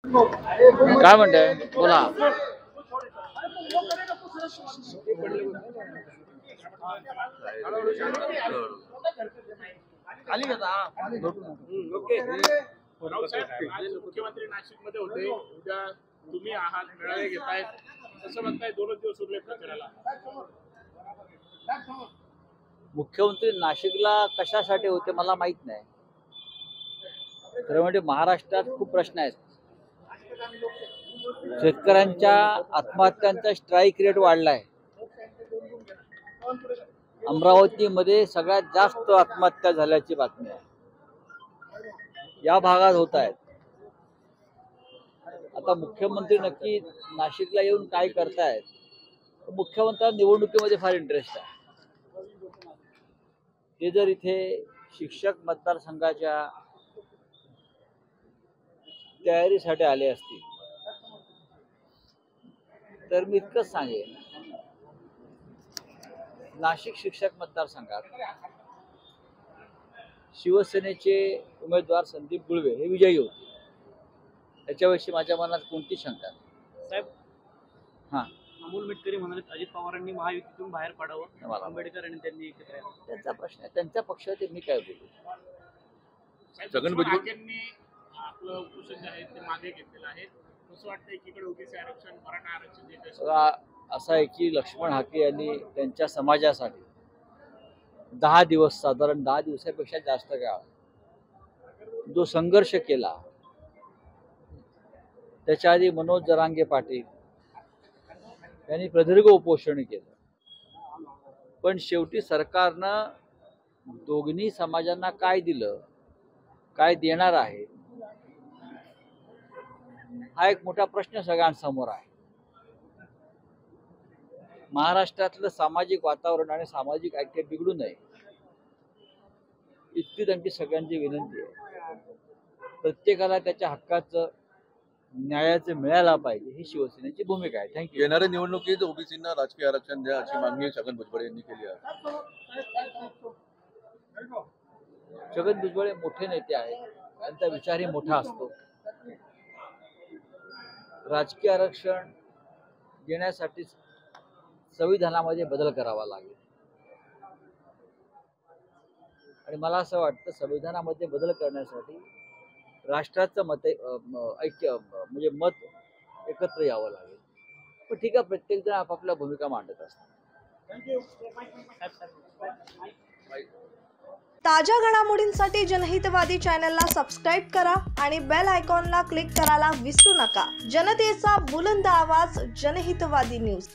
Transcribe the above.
काय म्हणताय बोला. मुख्यमंत्री नाशिक मध्ये होते, उद्या तुम्ही आहात, मेळावे घेतायत, कसं म्हणताय? 2 दिवस उरले प्रचाराला. मुख्यमंत्री नाशिकला कशासाठी होते मला माहित नाही. खरं म्हणजे महाराष्ट्रात खूप प्रश्न आहेत. शेतकऱ्यांच्या आत्महत्यांचा स्ट्राईक रेट वाढलाय. अमरावतीमध्ये सगळ्यात जास्त आत्महत्या झाल्याची बातमी आहे. या भागात होत आहेत. आता मुख्यमंत्री नक्की नाशिकला येऊन काय करतायत? मुख्यमंत्र्यांना निवडणुकीमध्ये फार इंटरेस्ट आहे. ते जर इथे शिक्षक मतदारसंघाच्या तयारीसाठी आले असतील तर मी इतकंच सांगेन, नाशिक शिक्षक मतदारसंघात शिवसेनेचे उमेदवार संदीप गुळवे हे विजयी होते. त्याच्याविषयी माझ्या मनात कोणती शंका नाही. साहेब, हां, अमोल मिटकरी म्हणाले अजित पवारांनी महायुतीतून बाहेर पडावं, आंबेडकर आणि त्यांनी एकत्र यावं. त्यांचा प्रश्न आहे, त्यांच्या पक्षाचे मी काय बोलू. छगन भुजबळांनी आपलं उपोषण जे आहे ते मागे घेतलेलं आहे. कसं वाटतं, एकीकडे ओबीसी आरक्षण, मराठा आरक्षण जे असं आहे की लक्ष्मण हाके यांनी त्यांच्या समाजासाठी 10 दिवस, साधारण 10 दिवसापेक्षा जास्त काळ जो संघर्ष केला. त्याच्या आधी मनोज जरांगे पाटील यांनी प्रदीर्घ उपोषण केलं. पण शेवटी सरकारनं दोन्ही समाजांना काय दिलं, काय देणार आहे, हा एक मोठा प्रश्न सगळ्यांसमोर आहे. महाराष्ट्रातलं सामाजिक वातावरण आणि सामाजिक ऐक्य बिघडू नये इतकी त्यांची सगळ्यांची विनंती आहे. प्रत्येकाला त्याच्या हक्काचं, न्यायाचं मिळायला पाहिजे, ही शिवसेनेची भूमिका आहे. थँक्यू. येणाऱ्या निवडणुकीत ओबीसींना राजकीय आरक्षण द्या अशी मागणी छगन भुजबळ यांनी केली आहे. छगन भुजबळ मोठे नेते आहेत, त्यांचा विचारही मोठा असतो. राजकीय आरक्षण देण्यासाठी संविधानामध्ये बदल करावा लागेल आणि मला असं वाटतं संविधानामध्ये बदल करण्यासाठी राष्ट्राचं ऐक्य म्हणजे मत एकत्र यावं लागेल. पण ठीक आहे, प्रत्येक जण आपापल्या भूमिका मांडत असतात. ताज्या घडामोडींसाठी जनहितवादी चॅनलला सबस्क्राईब करा आणि बेल आयकॉनला क्लिक करायला विसरू नका. जनतेचा बुलंद आवाज, जनहितवादी न्यूज.